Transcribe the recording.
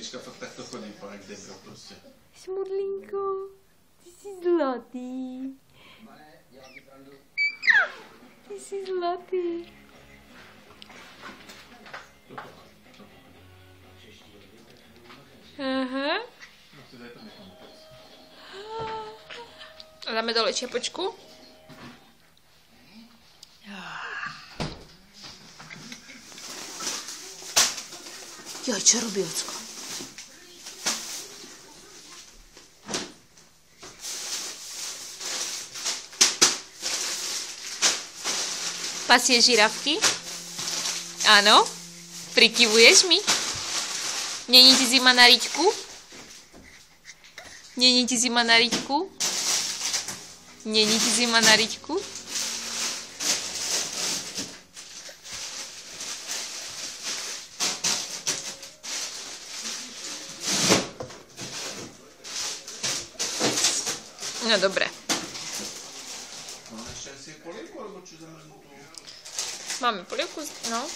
Eliška fakt takto chodí, pane, kde byl prostě. Šmudlínko, ty jsi zlatý. Ty jsi zlatý. Aha. A dáme dole čepočku. Jo, čo robí ocko? Pasie žirafky? Áno? Prikyvuješ mi? Není ti zima na riťku? Není ti zima na riťku? Není ti zima na riťku? No dobré. Máme polievku, no.